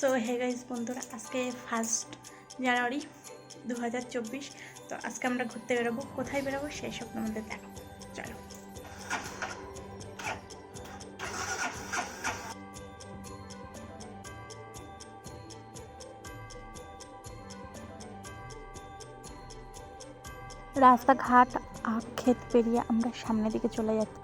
So hey guys বন্ধুরা, আজকে 1 জানুয়ারি 2024। তো আজকে আমরা ঘুরতে বেরোবো। কোথায় বেরোবো সেই সব আমাদের দেখো, চলো। রাস্তাঘাট ক্ষেত পেরিয়ে আমরা সামনের দিকে চলে যাচ্ছি।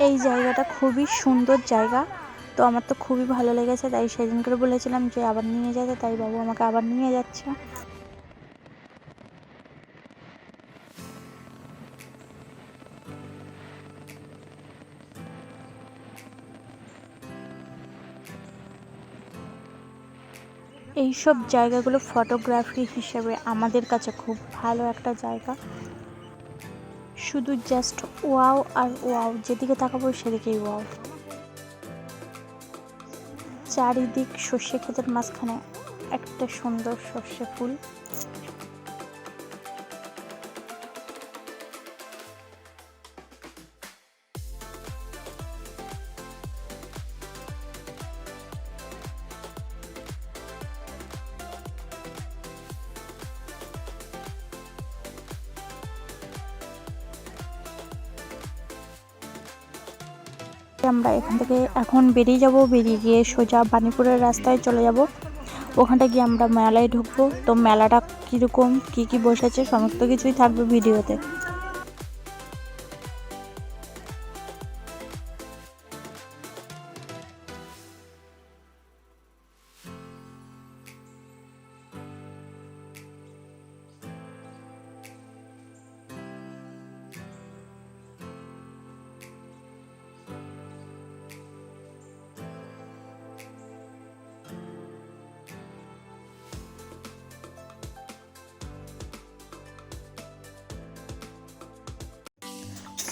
এই জায়গাটা খুবই সুন্দর জায়গা, তো আমার তো খুবই ভালো লেগেছে, তাই সেদিন করে বলেছিলাম যে আবার নিয়ে যেতে, তাই বাবু আমাকে আবার নিয়ে যাচ্ছে। এইসব জায়গাগুলো ফটোগ্রাফি হিসেবে আমাদের কাছে খুব ভালো একটা জায়গা। শুধু জাস্ট ওয়াও আর ওয়াও, যেদিকে তাকাবো সেদিকেই ওয়াও। চারিদিক সর্ষে ক্ষেতের মাঝখানে একটা সুন্দর সর্ষে ফুল। আমরা এখান থেকে এখন বেরিয়ে যাব, বেরিয়ে গিয়ে সোজা বাণীপুরের রাস্তায় চলে যাব। ওখানটা গিয়ে আমরা মেলায় ঢুকবো। তো মেলাটা কীরকম, কী কী বসেছে সমস্ত কিছুই থাকবে ভিডিওতে।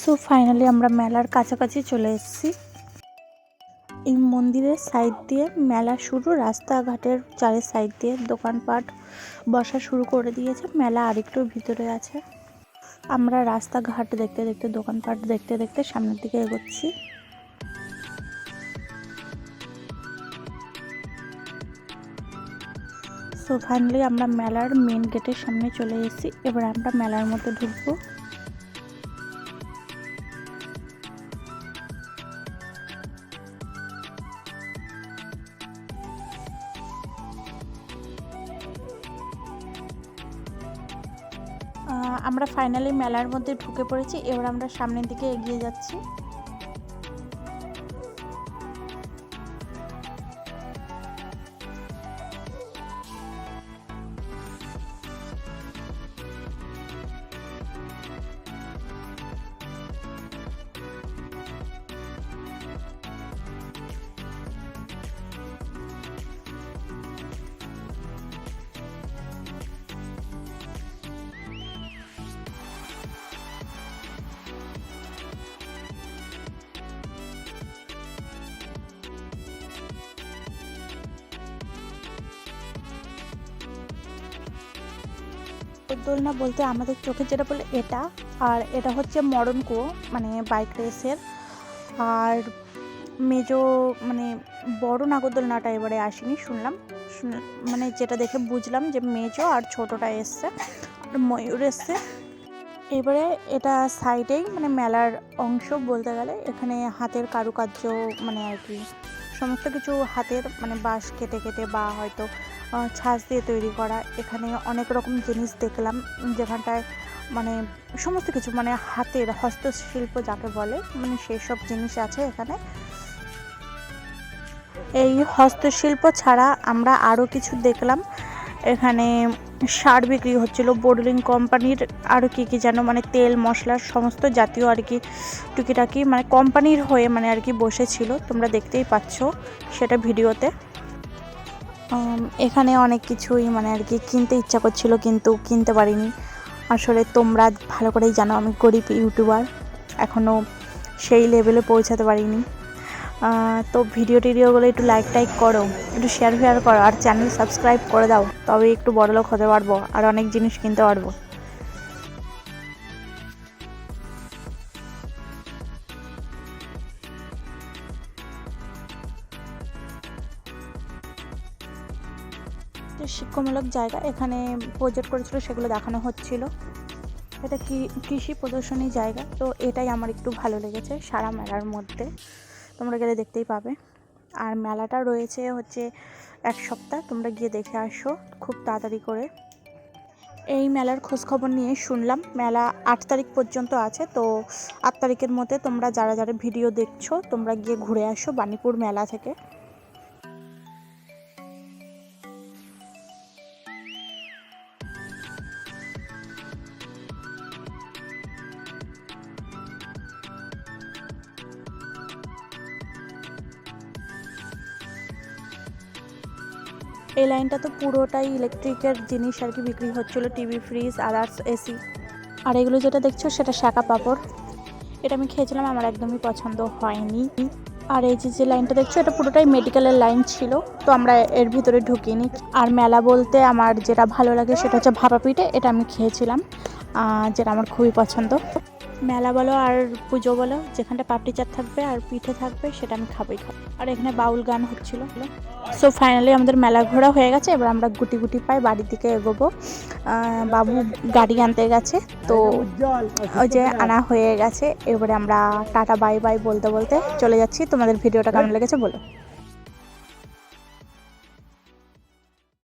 সো ফাইনালি আমরা মেলার কাছাকাছি চলে এসেছি। এই মন্দিরের সাইড দিয়ে মেলা শুরু, রাস্তাঘাটের চারের সাইড দিয়ে দোকানপাট বসা শুরু করে দিয়েছে। মেলা আরেকটু ভিতরে আছে। আমরা রাস্তাঘাট দেখতে দেখতে, দোকানপাট দেখতে দেখতে সামনের দিকে এগোচ্ছি। সো ফাইনালি আমরা মেলার মেন গেটের সামনে চলে এসেছি। এবার আমরা মেলার মধ্যে ঢুকবো। আমরা ফাইনালি মেলার মধ্যে ঢুকে পড়েছি। এবার আমরা সামনের দিকে এগিয়ে যাচ্ছি। দোলনা বলতে আমাদের চোখে যেটা বলে এটা, আর এটা হচ্ছে মরণ কুয়ো, মানে বাইক রেসের। আর মেজো মানে বড় নাগরদোলনাটা এবারে আসেনি, শুনলাম মানে যেটা দেখে বুঝলাম যে মেজো আর ছোটটা এসছে, আর ময়ূর এসছে। এবারে এটা সাইডেই মানে মেলার অংশ বলতে গেলে, এখানে হাতের কারুকার্য মানে আর কি সমস্ত কিছু হাতের মানে বাঁশ কেটে কেটে বা হয়তো ছাঁচ দিয়ে তৈরি করা। এখানে অনেক রকম জিনিস দেখলাম, যেখানটায় মানে সমস্ত কিছু মানে হাতের হস্তশিল্প যাকে বলে, মানে সেই সব জিনিস আছে এখানে। এই হস্তশিল্প ছাড়া আমরা আরও কিছু দেখলাম। এখানে সার বিক্রি হচ্ছিল, বোর্ডলিং কোম্পানির আরও কী কী যেন মানে তেল মশলার সমস্ত জাতীয় আর কি টুকিটাকি মানে কোম্পানির হয়ে মানে আর কি বসেছিল, তোমরা দেখতেই পাচ্ছ সেটা ভিডিওতে। এখানে অনেক কিছুই মানে আর কি কিনতে ইচ্ছা করছিল, কিন্তু কিনতে পারিনি। আসলে তোমরা ভালো করেই জানো আমি গরিব ইউটিউবার, এখনও সেই লেভেলে পৌঁছাতে পারিনি। তো ভিডিওগুলো একটু লাইক করো, একটু শেয়ার করো, আর চ্যানেল সাবস্ক্রাইব করে দাও, তবে একটু বড়লোক হতে পারবো আর অনেক জিনিস কিনতে পারবো। যে শিক্ষামূলক জায়গা, এখানে প্রজেক্ট করেছিল সেগুলো দেখানো হচ্ছিল। এটা কি কৃষি প্রদর্শনী জায়গা, তো এটাই আমার একটু ভালো লেগেছে সারা মেলার মধ্যে, তোমরা গেলে দেখতেই পাবে। আর মেলাটা রয়েছে হচ্ছে 1 সপ্তাহ, তোমরা গিয়ে দেখে আসো খুব তাড়াতাড়ি করে। এই মেলার খোঁজখবর নিয়ে শুনলাম মেলা 8 তারিখ পর্যন্ত আছে, তো 8 তারিখের মধ্যে তোমরা যারা যারা ভিডিও দেখছো তোমরা গিয়ে ঘুরে আসো বাণীপুর মেলা থেকে। এই লাইনটা তো পুরোটাই ইলেকট্রিকের জিনিস আর কি বিক্রি হচ্ছিলো, টিভি, ফ্রিজ, আদার্স, এসি। আর এগুলো যেটা দেখছো সেটা শাঁকা পাঁপড়, এটা আমি খেয়েছিলাম, আমার একদমই পছন্দ হয়নি। আর এই যে লাইনটা দেখছো এটা পুরোটাই মেডিকেলের লাইন ছিল, তো আমরা এর ভিতরে ঢুকিনি। আর মেলা বলতে আমার যেটা ভালো লাগে সেটা হচ্ছে ভাপা পিঠে, এটা আমি খেয়েছিলাম, যেটা আমার খুবই পছন্দ। মেলা বলো আর পুজো বলো, যেখানটা পাপড়ি চাট থাকবে আর পিঠে থাকবে সেটা আমি খাবোই খাবো। আর এখানে বাউল গান হচ্ছিল। সো ফাইনালি আমাদের মেলা ঘোরা হয়ে গেছে, এবার আমরা গুটি গুটি পাই বাড়ির দিকে এগোবো। বাবু গাড়ি আনতে গেছে, তো ওই যে আনা হয়ে গেছে, এবারে আমরা টাটা বাই বাই বলতে বলতে চলে যাচ্ছি। তোমাদের ভিডিওটা কেমন লেগেছে বলো।